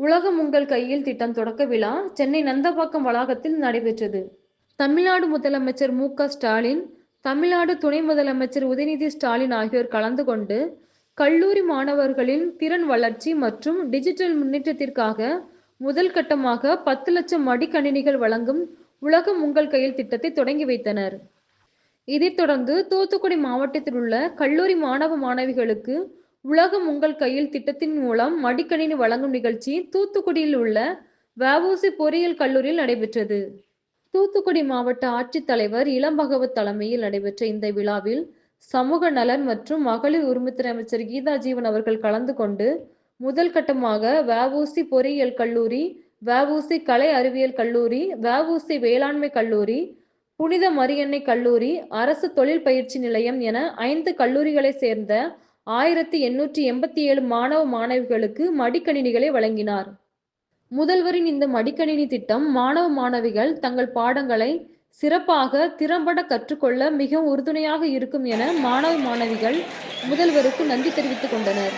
உலகம் உங்கள் கையில் திட்டம் தொடக்க விழா சென்னை நந்தம்பாக்கம் வளாகத்தில் நடைபெற்றது. தமிழ்நாடு முதலமைச்சர் மு.க.ஸ்டாலின், தமிழ்நாடு துணை முதலமைச்சர் உதயநிதி ஸ்டாலின் ஆகியோர் கலந்து கொண்டு கல்லூரி மாணவர்களின் திறன் வளர்ச்சி மற்றும் டிஜிட்டல் முன்னேற்றத்திற்காக முதல் கட்டமாக 10 லட்சம் மடிக்கணினிகள் வழங்கும் உலகம் உங்கள் கையில் திட்டத்தை தொடங்கி வைத்தனர். இதைத் தொடர்ந்து தூத்துக்குடி மாவட்டத்தில் உள்ள கல்லூரி மாணவ மாணவிகளுக்கு உலகம் உங்கள் கையில் திட்டத்தின் மூலம் மடிக்கணினி வழங்கும் நிகழ்ச்சி தூத்துக்குடியில் உள்ள வ.உ.சி. பொறியியல் கல்லூரியில் நடைபெற்றது. தூத்துக்குடி மாவட்ட ஆட்சித்தலைவர் இளம்பகவத் தலைமையில் நடைபெற்ற இந்த விழாவில் சமூக நலன் மற்றும் மகளிர் உரிமைத்துறை அமைச்சர் கீதா ஜீவன் அவர்கள் கலந்து கொண்டு முதல் கட்டமாக வ.உ.சி. பொறியியல் கல்லூரி, வ.உ.சி. கலை அறிவியல் கல்லூரி, வ.உ.சி. வேளாண்மை கல்லூரி, புனித மரியன்னை கல்லூரி, அரசு தொழில் பயிற்சி நிலையம் என 5 கல்லூரிகளைச் சேர்ந்த 1887 மாணவ மாணவிகளுக்கு மடிக்கணினிகளை வழங்கினார். முதல்வரின் இந்த மடிக்கணினி திட்டம் மாணவ மாணவிகள் தங்கள் பாடங்களை சிறப்பாக திறம்பட கற்றுக்கொள்ள மிகவும் உறுதுணையாக இருக்கும் என மாணவ மாணவிகள் முதல்வருக்கு நன்றி தெரிவித்துக் கொண்டனர்.